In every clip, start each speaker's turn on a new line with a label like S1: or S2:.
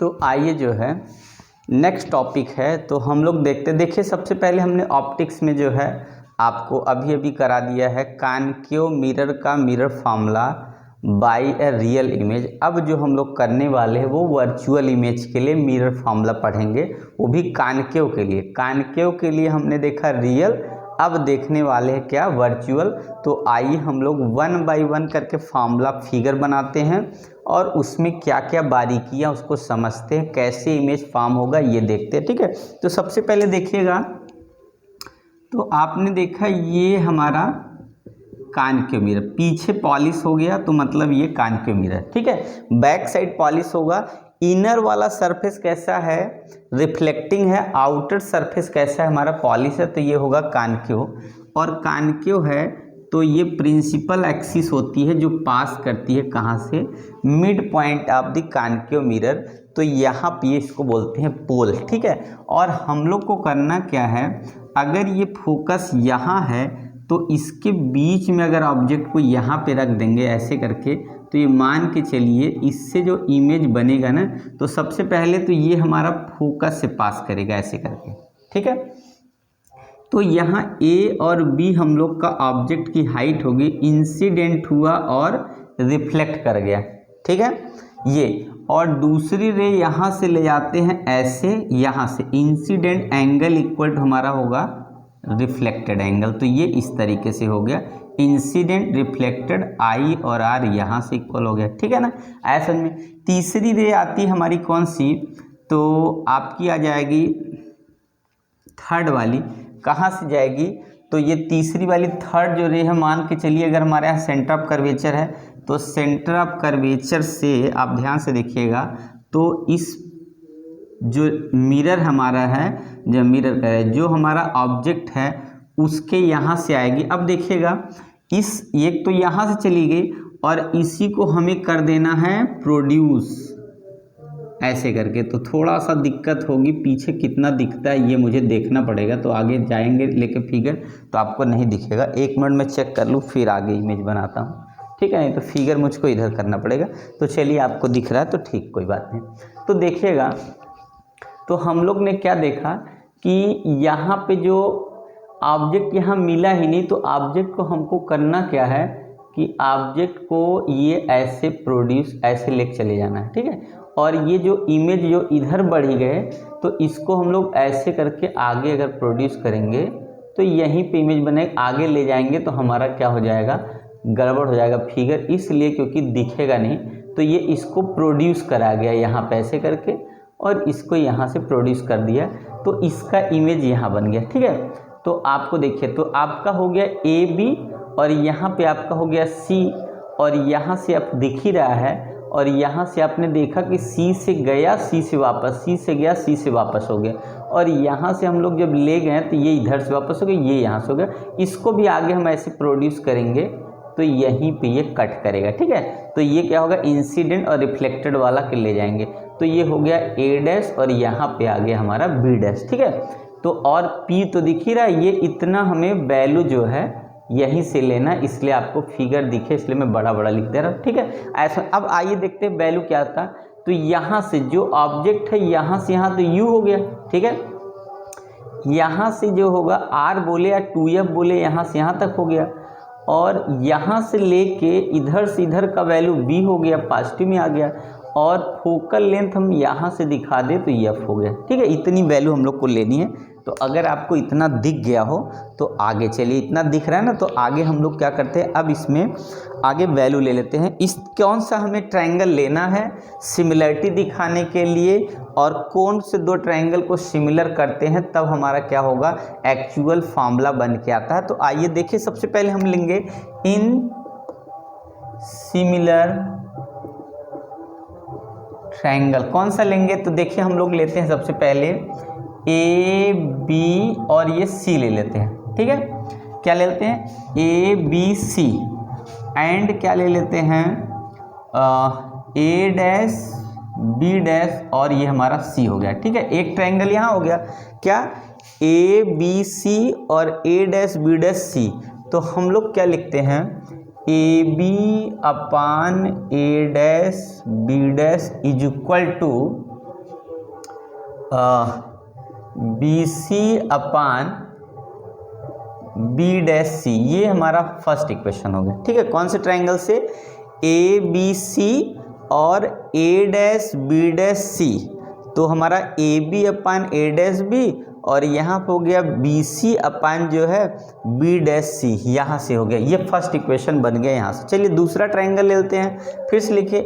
S1: तो आइए जो है नेक्स्ट टॉपिक है, तो हम लोग देखिए सबसे पहले हमने ऑप्टिक्स में जो है आपको अभी अभी करा दिया है कॉनकेव मिरर का mirror formula by a real image. अब जो हम लोग करने वाले हैं वो वर्चुअल इमेज के लिए मिरर फार्मूला पढ़ेंगे, वो भी कॉनकेव के लिए। कॉनकेव के लिए हमने देखा रियल, अब देखने वाले हैं क्या, वर्चुअल। तो आइए हम लोग 1 बाय 1 करके फार्मूला फिगर बनाते हैं और उसमें क्या क्या बारीकियां उसको समझते हैं, कैसे इमेज फॉर्म होगा ये देखते हैं, ठीक है। तो सबसे पहले देखिएगा, तो आपने देखा ये हमारा कॉनकेव मिरर, पीछे पॉलिश हो गया तो मतलब ये कॉनकेव मिरर, ठीक है। बैक साइड पॉलिश होगा, इनर वाला सरफेस कैसा है, रिफ्लेक्टिंग है, आउटर सरफेस कैसा है, हमारा पॉलिश है, तो ये होगा कॉनकेव। और कॉनकेव है तो ये प्रिंसिपल एक्सिस होती है जो पास करती है कहाँ से, mid point of the concave mirror, तो यहाँ पे इसको बोलते हैं पोल, ठीक है। और हम लोग को करना क्या है, अगर ये फोकस यहाँ है तो इसके बीच में अगर ऑब्जेक्ट को यहाँ पे रख देंगे ऐसे करके, तो ये मान के चलिए इससे जो इमेज बनेगा ना, तो सबसे पहले तो ये हमारा फोकस से पास करेगा ऐसे करके, ठीक है। तो यहाँ ए और बी हम लोग का ऑब्जेक्ट की हाइट होगी, इंसिडेंट हुआ और रिफ्लेक्ट कर गया, ठीक है ये। और दूसरी रे यहाँ से ले जाते हैं ऐसे, यहाँ से इंसिडेंट एंगल इक्वल टू हमारा होगा रिफ्लेक्टेड एंगल, तो ये इस तरीके से हो गया, इंसिडेंट रिफ्लेक्टेड आई और आर यहाँ से इक्वल हो गया, ठीक है ना, ऐसा में। तीसरी रे आती है हमारी कौन सी, तो आपकी आ जाएगी थर्ड वाली, कहाँ से जाएगी, तो ये तीसरी वाली थर्ड जो रे है, मान के चलिए अगर हमारे यहाँ सेंटर ऑफ कर्वेचर है, तो सेंटर ऑफ कर्वेचर से आप ध्यान से देखिएगा, तो इस जो मिरर हमारा है, जो मिरर है, जो हमारा ऑब्जेक्ट है उसके यहाँ से आएगी। अब देखिएगा इस एक तो यहाँ से चली गई और इसी को हमें कर देना है प्रोड्यूस ऐसे करके, तो थोड़ा सा दिक्कत होगी, पीछे कितना दिखता है ये मुझे देखना पड़ेगा, तो आगे जाएंगे लेके फिगर तो आपको नहीं दिखेगा। 1 मिनट में चेक कर लूँ फिर आगे इमेज बनाता हूँ, ठीक है, नहीं तो फिगर मुझको इधर करना पड़ेगा। तो चलिए आपको दिख रहा है तो ठीक, कोई बात नहीं। तो देखिएगा, तो हम लोग ने क्या देखा कि यहाँ पे जो ऑब्जेक्ट यहाँ मिला ही नहीं, तो ऑब्जेक्ट को हमको करना क्या है कि ऑब्जेक्ट को ये ऐसे प्रोड्यूस ऐसे लेके चले जाना है, ठीक है। और ये जो इमेज जो इधर बढ़ी गए, तो इसको हम लोग ऐसे करके आगे अगर प्रोड्यूस करेंगे तो यहीं पे इमेज बने, आगे ले जाएंगे तो हमारा क्या हो जाएगा, गड़बड़ हो जाएगा फिगर, इसलिए क्योंकि दिखेगा नहीं, तो ये इसको प्रोड्यूस करा गया यहाँ पे ऐसे करके और इसको यहाँ से प्रोड्यूस कर दिया, तो इसका इमेज यहाँ बन गया, ठीक है। तो आपको देखिए, तो आपका हो गया ए बी और यहाँ पे आपका हो गया सी, और यहाँ से आप दिख ही रहा है, और यहाँ से आपने देखा कि सी से गया, सी से वापस, सी से गया, सी से वापस हो गया, और यहाँ से हम लोग जब ले गए तो ये इधर से वापस हो गया, ये यहाँ से हो गया। इसको भी आगे हम ऐसे प्रोड्यूस करेंगे तो यहीं पे ये कट करेगा, ठीक है। तो ये क्या होगा, इंसिडेंट और रिफ्लेक्टेड वाला के ले जाएंगे, तो ये हो गया ए डैश और यहाँ पे आ गया हमारा बी डैश, ठीक है। तो और पी तो दिख ही रहा है, ये इतना हमें वैल्यू जो है यहीं से लेना, इसलिए आपको फिगर दिखे इसलिए मैं बड़ा बड़ा लिख दे रहा हूँ, ठीक है ऐसा। अब आइए देखते हैं वैल्यू क्या था, तो यहाँ से जो ऑब्जेक्ट है यहाँ से यहाँ तो यू हो गया, ठीक है। यहाँ से जो होगा आर बोले या 2f बोले, यहाँ से यहाँ तक हो गया, और यहाँ से लेके इधर से इधर का वैल्यू b हो गया, पॉजिटिव में आ गया, और फोकल लेंथ हम यहाँ से दिखा दे तो f हो गया, ठीक है। इतनी वैल्यू हम लोग को लेनी है। तो अगर आपको इतना दिख गया हो तो आगे चलिए, इतना दिख रहा है ना, तो आगे हम लोग क्या करते हैं, अब इसमें आगे वैल्यू ले लेते हैं। इस कौन सा हमें ट्रायंगल लेना है सिमिलरिटी दिखाने के लिए, और कौन से दो ट्रायंगल को सिमिलर करते हैं तब हमारा क्या होगा, एक्चुअल फार्मूला बन के आता है। तो आइए देखिए, सबसे पहले हम लेंगे इन सिमिलर ट्रायंगल, कौन सा लेंगे, तो देखिए हम लोग लेते हैं सबसे पहले ए बी और ये सी ले लेते हैं, ठीक है। क्या ले लेते हैं, ए बी सी, एंड क्या ले लेते हैं, ए डैश बी डैश और ये हमारा सी हो गया, ठीक है। एक ट्रायंगल यहाँ हो गया, क्या, ए बी सी और A dash B dash C, तो हम लोग क्या लिखते हैं, A B upon A dash B dash is equal to B C upon B dash C, ये हमारा फर्स्ट इक्वेशन हो गया। ठीक है, कौन से ट्रायंगल से? ए बी सी और A dash B dash C, तो हमारा A B upon A dash B और यहाँ पे हो गया बी सी अपान जो है बी डैश सी, यहाँ से हो गया। ये फर्स्ट इक्वेशन बन गया यहाँ से। चलिए दूसरा ट्रायंगल लेते हैं, फिर से लिखिए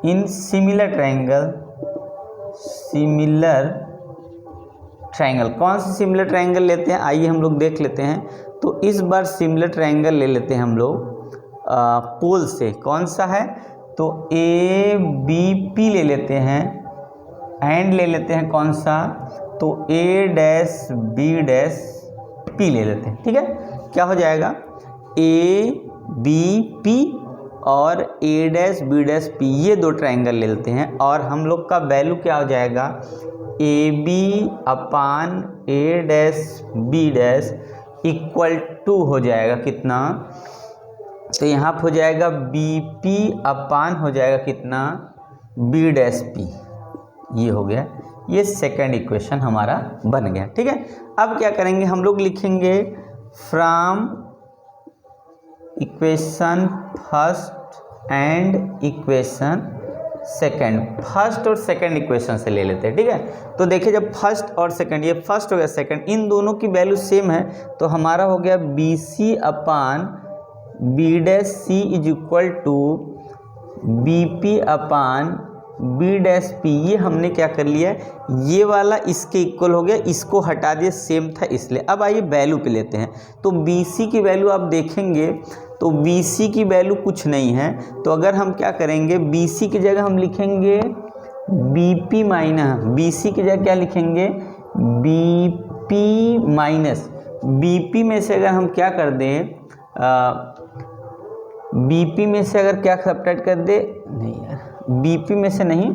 S1: in similar triangle, similar triangle. कौन सी सिमिलर ट्रायंगल लेते हैं, आइए हम लोग देख लेते हैं। तो इस बार सिमिलर ट्रायंगल ले लेते हैं हम लोग पोल से। कौन सा है? तो ए बी पी ले लेते हैं, एंड ले लेते हैं कौन सा? तो ए डैश बी डैश पी ले लेते हैं। ठीक है, क्या हो जाएगा? ए बी पी और A dash B dash P, ये दो ट्रायंगल ले लेते हैं और हम लोग का वैल्यू क्या हो जाएगा? A B upon A dash B dash equal to हो जाएगा कितना? तो यहाँ पर हो जाएगा बी पी अपान हो जाएगा कितना? B dash P. ये हो गया, ये सेकंड इक्वेशन हमारा बन गया। ठीक है, अब क्या करेंगे हम लोग? लिखेंगे from equation first and equation second. First और सेकंड इक्वेशन से ले लेते हैं। ठीक है, तो देखिए जब फर्स्ट और सेकंड, ये फर्स्ट हो गया सेकंड, इन दोनों की वैल्यू सेम है, तो हमारा हो गया B C upon B dash C is equal to B P upon B dash P. ये हमने क्या कर लिया, ये वाला इसके इक्वल हो गया, इसको हटा दिया, सेम था इसलिए। अब आइए वैल्यू पे लेते हैं। तो बी सी की वैल्यू आप देखेंगे तो बी सी की वैल्यू कुछ नहीं है, तो अगर हम क्या करेंगे, बी सी की जगह हम लिखेंगे B P minus, B C की जगह क्या लिखेंगे? B P minus. B P में से अगर हम क्या कर दें, बी पी में से अगर क्या सब्ट्रैक्ट कर दे, नहीं यार बीपी में से नहीं,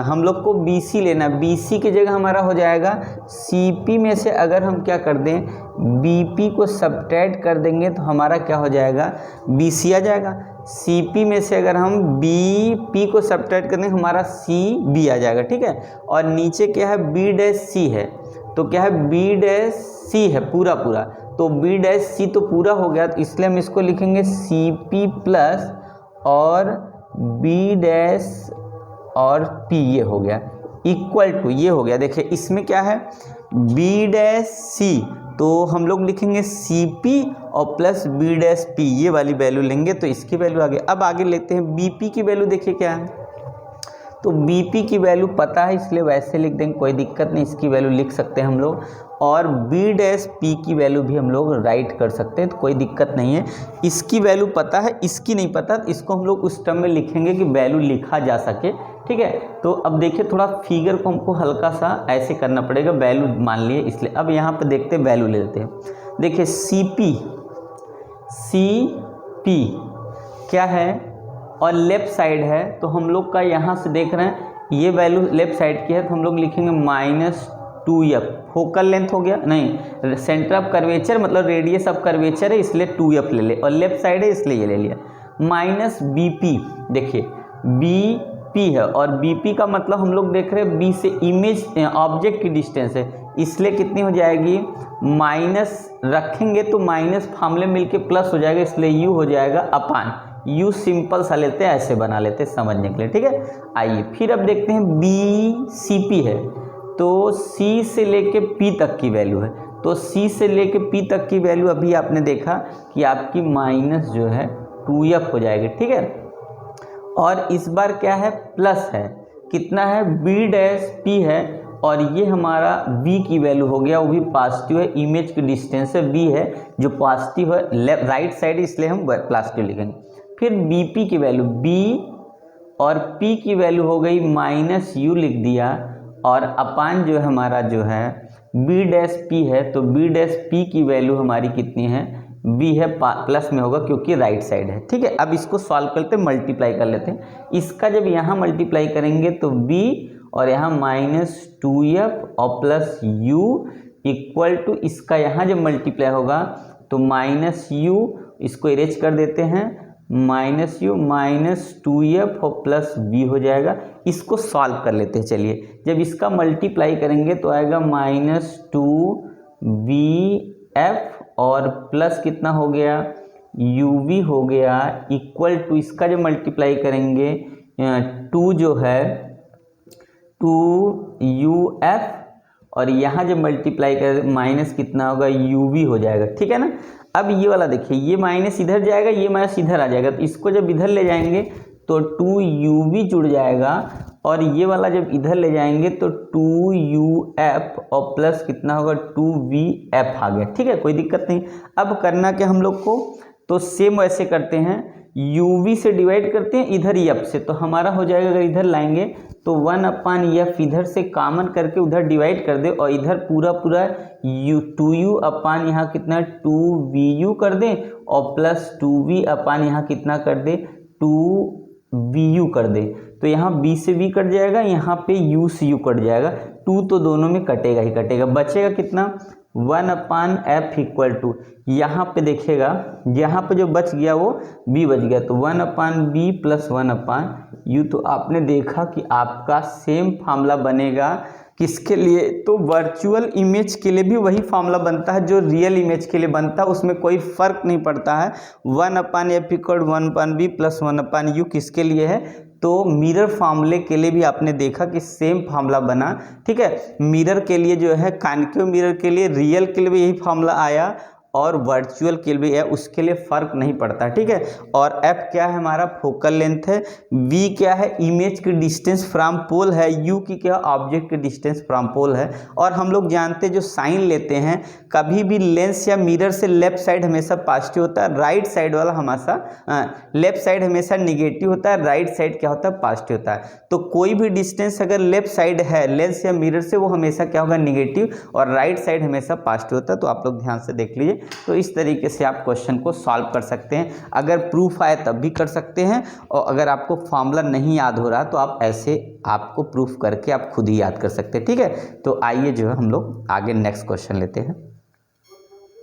S1: हम लोग को बीसी लेना। बीसी की जगह हमारा हो जाएगा सीपी में से अगर हम क्या कर दें, बीपी को सब्ट्रैक्ट कर देंगे तो हमारा क्या हो जाएगा? बीसी आ जाएगा। सीपी में से अगर हम बीपी को सब्ट्रैक्ट कर देंगे हमारा सी बी आ जाएगा। ठीक है, और नीचे क्या है? बी डैश सी है, तो क्या है? बी डैश सी है पूरा पूरा, तो बी डैश सी तो पूरा हो गया, तो इसलिए हम इसको लिखेंगे सी पी प्लस और बी डैश और पी, ये हो गया इक्वल टू, ये हो गया। देखिए इसमें क्या है? बी डैश सी, तो हम लोग लिखेंगे सी पी और प्लस बी डैश पी, ये वाली वैल्यू लेंगे तो इसकी वैल्यू आ गई। अब आगे लेते हैं बी पी की वैल्यू। देखिए क्या है, तो बी पी की वैल्यू पता है इसलिए वैसे लिख देंगे, कोई दिक्कत नहीं, इसकी वैल्यू लिख सकते हैं हम लोग। और बी डैश पी की वैल्यू भी हम लोग राइट कर सकते हैं, तो कोई दिक्कत नहीं है। इसकी वैल्यू पता है, इसकी नहीं पता, तो इसको हम लोग उस टर्म में लिखेंगे कि वैल्यू लिखा जा सके। ठीक है, तो अब देखिए थोड़ा फिगर को हमको हल्का सा ऐसे करना पड़ेगा, वैल्यू मान लिए इसलिए। अब यहाँ पे देखते हैं वैल्यू ले लेते हैं। देखिए सी पी क्या है और लेफ़्ट साइड है, तो हम लोग का यहाँ से देख रहे हैं ये वैल्यू लेफ़्ट साइड की है, तो हम लोग लिखेंगे -2f। फोकल लेंथ हो गया, नहीं सेंटर ऑफ कर्वेचर मतलब रेडियस ऑफ कर्वेचर है इसलिए 2f ले ले, और लेफ्ट साइड है इसलिए ये ले लिया। -bp, देखिए bp है और bp का मतलब हम लोग देख रहे हैं b से इमेज ऑब्जेक्ट की डिस्टेंस है, इसलिए कितनी हो जाएगी? माइनस रखेंगे तो माइनस फार्मूले मिलके प्लस हो जाएगा, इसलिए u हो जाएगा अपान। u सिंपल सा लेते हैं, ऐसे बना लेते हैं समझने के लिए। ठीक है, आइए फिर अब देखते हैं bcp है, तो C से लेके P तक की वैल्यू है, तो C से लेके P तक की वैल्यू अभी आपने देखा कि आपकी माइनस जो है 2f हो जाएगी। ठीक है, और इस बार क्या है? प्लस है, कितना है? B डैश P है, और ये हमारा V की वैल्यू हो गया, वो भी पॉजिटिव है, इमेज की डिस्टेंस है V है जो पॉजिटिव है, लेफ्ट राइट साइड, इसलिए हम पॉजिटिव लिखेंगे। फिर BP की वैल्यू, B और P की वैल्यू हो गई -u लिख दिया, और अपान जो है हमारा जो है बी डैश पी है, तो बी डैश पी की वैल्यू हमारी कितनी है? बी है, प्लस में होगा क्योंकि राइट साइड है। ठीक है, अब इसको सॉल्व करते हैं, मल्टीप्लाई कर लेते हैं। इसका जब यहाँ मल्टीप्लाई करेंगे तो बी और यहाँ -2f और प्लस u इक्वल टू, इसका यहाँ जब मल्टीप्लाई होगा तो -u, इसको इरेज कर देते हैं, माइनस यू माइनस 2f और प्लस v हो जाएगा। इसको सॉल्व कर लेते हैं। चलिए, जब इसका मल्टीप्लाई करेंगे तो आएगा माइनस 2vf और प्लस कितना हो गया uv हो गया, इक्वल टू इसका जब मल्टीप्लाई करेंगे 2 जो है 2uf और यहाँ जब मल्टीप्लाई कर माइनस कितना होगा uv हो जाएगा। ठीक है ना। अब ये वाला देखिए, ये माइनस इधर जाएगा, ये माइनस इधर आ जाएगा, तो इसको जब इधर ले जाएंगे तो 2uv जुड़ जाएगा और ये वाला जब इधर ले जाएंगे तो 2uf और प्लस कितना होगा 2vf आ गया। ठीक है, कोई दिक्कत नहीं। अब करना क्या हम लोग को, तो सेम वैसे करते हैं, uv से डिवाइड करते हैं इधर f से, तो हमारा हो जाएगा, अगर इधर लाएंगे तो 1/f इधर से कॉमन करके उधर डिवाइड कर दे और इधर पूरा 2u अपान यहाँ कितना 2vu कर दें और प्लस 2v अपान यहाँ कितना कर दे 2vu कर दे। तो यहाँ b से v कट जाएगा, यहाँ पे u से u कट जाएगा, 2 तो दोनों में कटेगा ही कटेगा, बचेगा कितना 1/f इक्वल टू, यहाँ पे देखिएगा, यहाँ पे जो बच गया वो b बच गया, तो 1/b प्लस 1/u। तो आपने देखा कि आपका सेम फार्मूला बनेगा किसके लिए, तो वर्चुअल इमेज के लिए भी वही फार्मूला बनता है जो रियल इमेज के लिए बनता है, उसमें कोई फर्क नहीं पड़ता है। 1/f equal 1/b plus 1/u किसके लिए है, तो मिरर फार्मूले के लिए भी आपने देखा कि सेम फार्मूला बना। ठीक है, मिरर के लिए जो है कॉन्केव मिरर के लिए रियल के लिए भी यही फार्मूला आया और वर्चुअल के लिए भी है, उसके लिए फ़र्क नहीं पड़ता। ठीक है, और f क्या है हमारा फोकल लेंथ है, v क्या है इमेज की डिस्टेंस फ्रॉम पोल है, u की क्या ऑब्जेक्ट की डिस्टेंस फ्रॉम पोल है। और हम लोग जानते हैं जो साइन लेते हैं कभी भी लेंस या मिरर से लेफ्ट साइड हमेशा पॉजिटिव होता है, राइट साइड वाला हमेशा लेफ्ट साइड हमेशा निगेटिव होता है, राइट साइड क्या होता है पॉजिटिव होता है। तो कोई भी डिस्टेंस अगर लेफ्ट साइड है लेंस या मिरर से वो हमेशा क्या होगा निगेटिव और राइट साइड हमेशा पॉजिटिव होता है। तो आप लोग ध्यान से देख लीजिए। तो इस तरीके से आप क्वेश्चन को सॉल्व कर सकते हैं, अगर प्रूफ आए तब भी कर सकते हैं, और अगर आपको फार्मूला नहीं याद हो रहा तो आप ऐसे आपको प्रूफ करके आप खुद ही याद कर सकते हैं। ठीक है, तो आइए जो है हम लोग आगे नेक्स्ट क्वेश्चन लेते हैं।